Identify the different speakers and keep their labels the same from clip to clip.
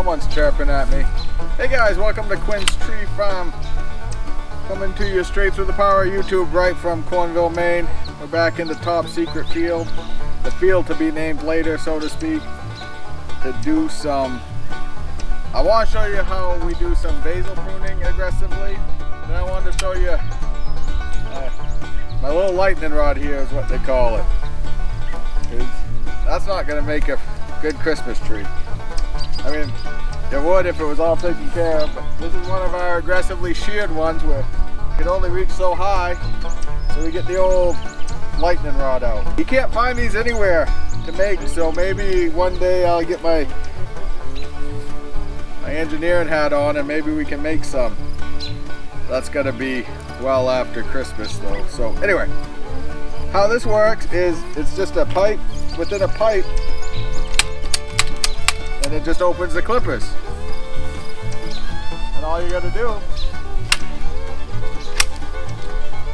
Speaker 1: Someone's chirping at me. Hey guys, welcome to Quinn's Tree Farm. Coming to you straight through the power of YouTube right from Cornville, Maine. We're back in the top secret field. The field to be named later, so to speak. To do some... I want to show you how we do some basil pruning aggressively. Then I wanted to show you my little lightning rod here is what they call it. 'Cause that's not going to make a good Christmas tree. I mean, it would if it was all taken care of, but this is one of our aggressively sheared ones where it can only reach so high, so we get the old lightning rod out. You can't find these anywhere to make, so maybe one day I'll get my engineering hat on and maybe we can make some. That's gotta be well after Christmas though. So anyway, how this works is it's just a pipe within a pipe, and it just opens the clippers. And all you gotta do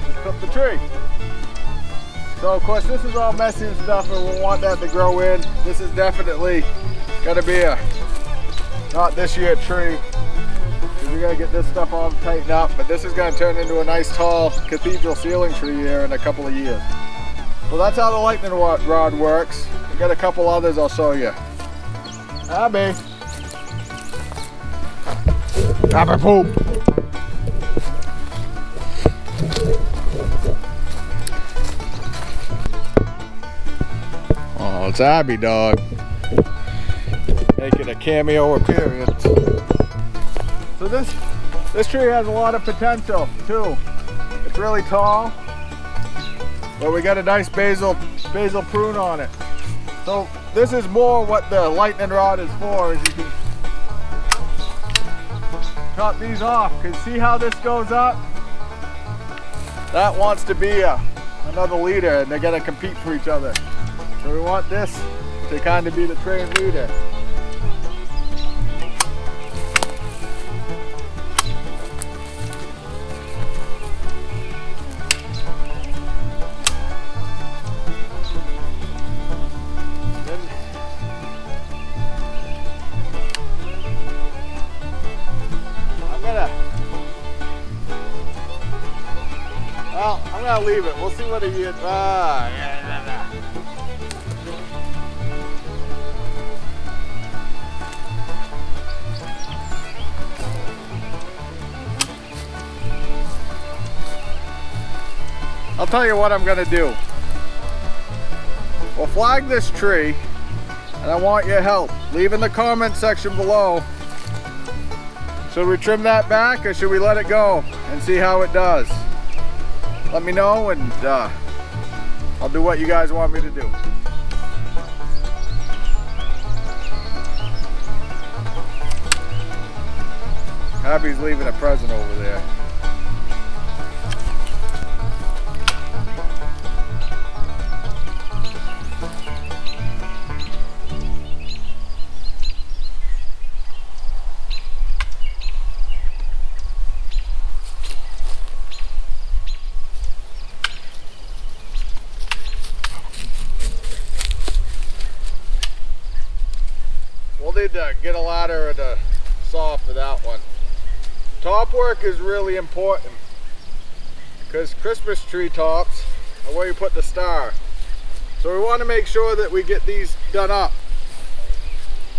Speaker 1: is clip the tree. So of course this is all messy and stuff and we want that to grow in. This is definitely gotta be a not this year tree. We gotta get this stuff all tightened up, but this is gonna turn into a nice tall cathedral ceiling tree here in a couple of years. Well, that's how the lightning rod works. We got a couple others I'll show you. Abby. Abby poop. Oh, it's Abby dog. Making a cameo appearance. So this tree has a lot of potential too. It's really tall, but we got a nice basil prune on it. So this is more what the lightning rod is for, is you can cut these off, because see how this goes up? That wants to be another leader and they're gonna compete for each other. So we want this to kind of be the trained leader. Well, I'm gonna leave it. We'll see what he gets. I'll tell you what I'm gonna do. We'll flag this tree, and I want your help. Leave in the comment section below. Should we trim that back or should we let it go and see how it does? Let me know and I'll do what you guys want me to do. Abby's leaving a present over there. We'll need to get a ladder and a saw for that one. Top work is really important because Christmas tree tops are where you put the star. So we want to make sure that we get these done up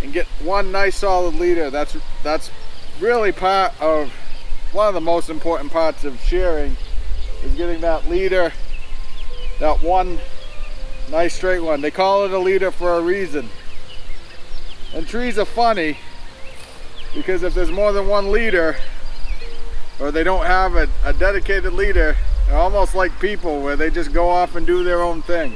Speaker 1: and get one nice solid leader. That's really part of one of the most important parts of shearing, is getting that leader, that one nice straight one. They call it a leader for a reason. And trees are funny because if there's more than one leader, or they don't have a dedicated leader, they're almost like people where they just go off and do their own thing.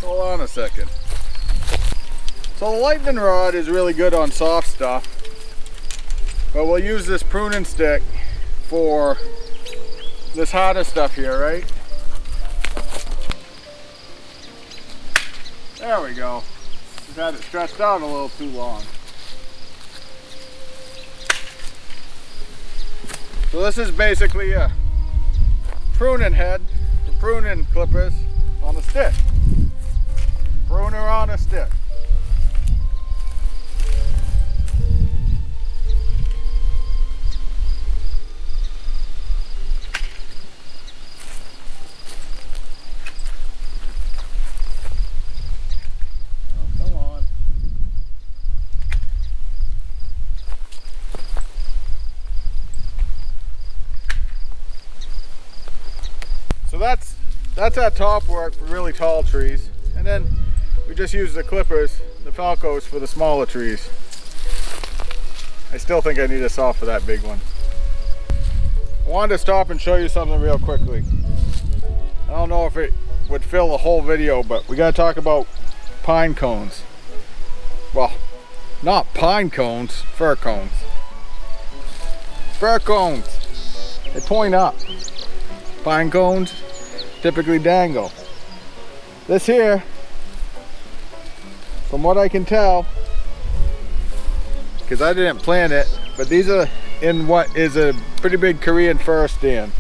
Speaker 1: Hold on a second. So the lightning rod is really good on soft stuff, but we'll use this pruning stick for this harder stuff here, right? There we go. Just had it stretched out a little too long. So this is basically a pruning head for pruning clippers on a stick. Pruner on a stick. That's our top work for really tall trees, and then we just use the clippers, the falcos, for the smaller trees. I still think I need a saw for that big one. I wanted to stop and show you something real quickly. I don't know if it would fill the whole video, but we gotta talk about pine cones. Well, not pine cones, fir cones. Fir cones, they point up. Pine cones typically dangle. This here, from what I can tell, because I didn't plant it, but these are in what is a pretty big Korean fir stand.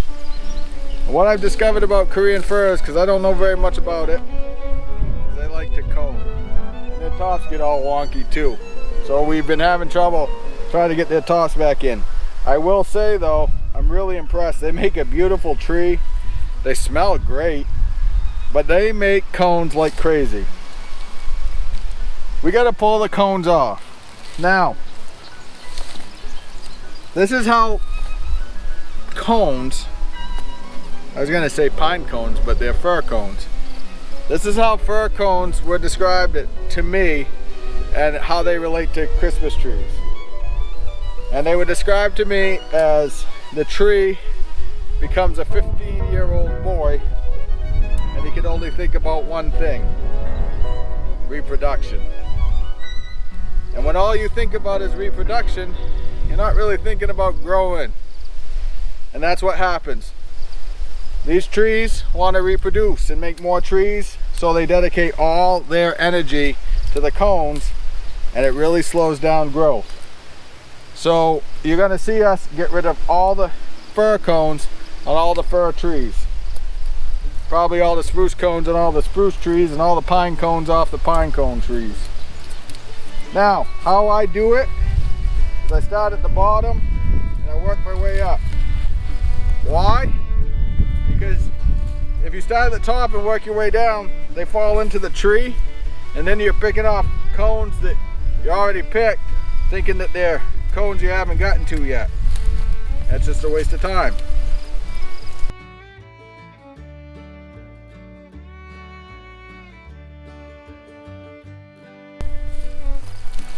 Speaker 1: And what I've discovered about Korean firs, because I don't know very much about it, is they like to cone. And their tops get all wonky too. So we've been having trouble trying to get their tops back in. I will say though, I'm really impressed. They make a beautiful tree. They smell great, but they make cones like crazy. We gotta pull the cones off. Now, this is how cones, I was gonna say pine cones, but they're fir cones. This is how fir cones were described to me and how they relate to Christmas trees. And they were described to me as the tree becomes a 15-year-old boy and he can only think about one thing: reproduction. And when all you think about is reproduction, you're not really thinking about growing. And that's what happens. These trees want to reproduce and make more trees, so they dedicate all their energy to the cones, and it really slows down growth. So you're going to see us get rid of all the fir cones on all the fir trees. Probably all the spruce cones on all the spruce trees, and all the pine cones off the pine cone trees. Now, how I do it is I start at the bottom and I work my way up. Why? Because if you start at the top and work your way down, they fall into the tree, and then you're picking off cones that you already picked, thinking that they're cones you haven't gotten to yet. That's just a waste of time.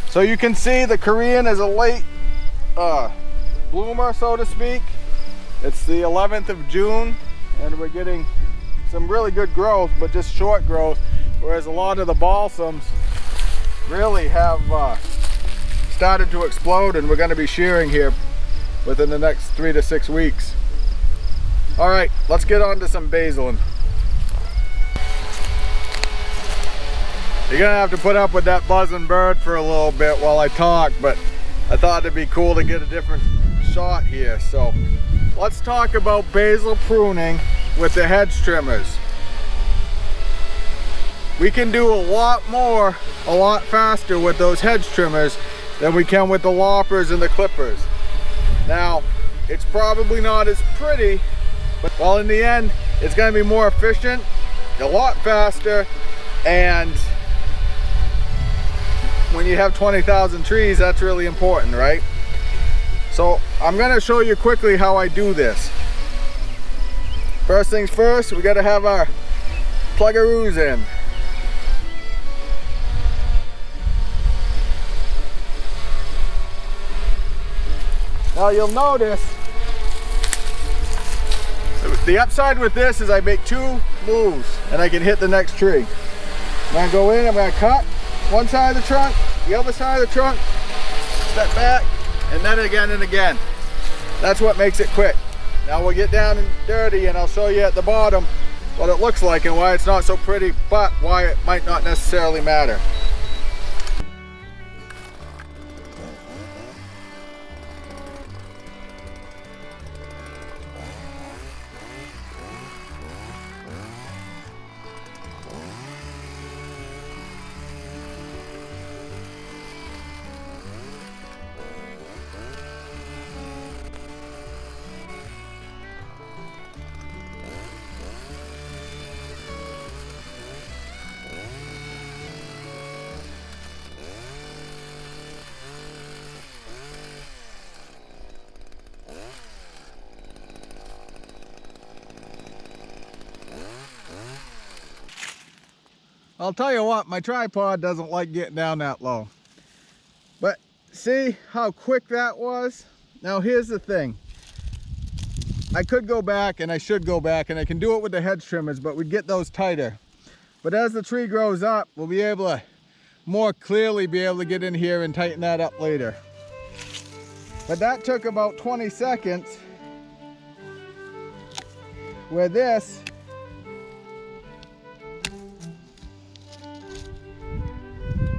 Speaker 1: So you can see the Korean is a late bloomer, so to speak. It's the 11th of June and we're getting some really good growth, but just short growth, whereas a lot of the balsams really have started to explode, and we're going to be shearing here within the next 3 to 6 weeks. All right, let's get on to some basil. You're gonna have to put up with that buzzing bird for a little bit while I talk, but I thought it'd be cool to get a different shot here. So let's talk about basil pruning with the hedge trimmers. We can do a lot more, a lot faster with those hedge trimmers than we can with the loppers and the clippers. Now, it's probably not as pretty, but well, in the end, it's gonna be more efficient, a lot faster, and when you have 20,000 trees, that's really important, right? So I'm going to show you quickly how I do this. First things first, we got to have our pluggaroos in. Now you'll notice the upside with this is I make 2 moves and I can hit the next tree. I'm gonna go in, I'm gonna cut one side of the trunk, the other side of the trunk, step back, and then again and again. That's what makes it quick. Now we'll get down and dirty and I'll show you at the bottom what it looks like and why it's not so pretty, but why it might not necessarily matter. I'll tell you what, my tripod doesn't like getting down that low. But see how quick that was? Now here's the thing. I could go back and I should go back and I can do it with the hedge trimmers, but we'd get those tighter. But as the tree grows up, we'll be able to more clearly be able to get in here and tighten that up later. But that took about 20 seconds. Where this,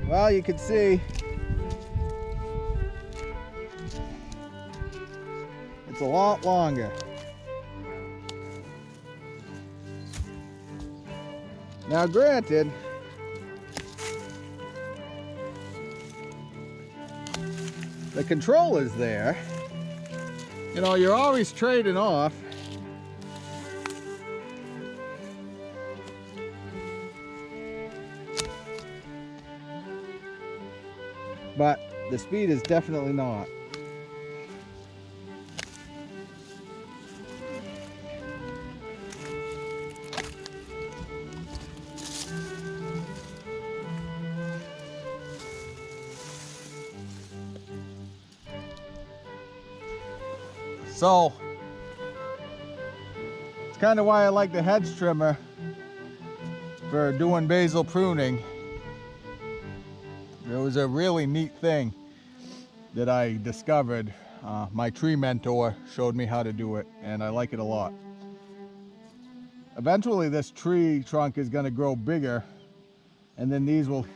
Speaker 1: well, you can see it's a lot longer. Now granted, the controller's there. You know, you're always trading off. But the speed is definitely not. So, it's kind of why I like the hedge trimmer for doing basal pruning. It was a really neat thing that I discovered. My tree mentor showed me how to do it, and I like it a lot. Eventually this tree trunk is going to grow bigger, and then these will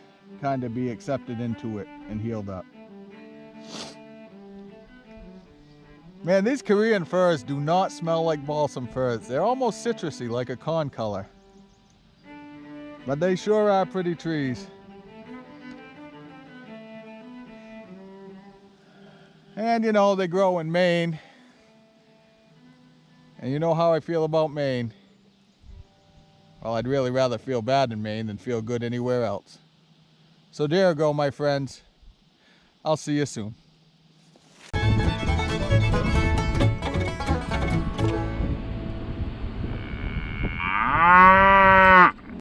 Speaker 1: kind of be accepted into it and healed up. Man, these Korean firs do not smell like balsam firs. They're almost citrusy, like a con color. But they sure are pretty trees. And you know, they grow in Maine. And you know how I feel about Maine. Well, I'd really rather feel bad in Maine than feel good anywhere else. So there you go, my friends. I'll see you soon.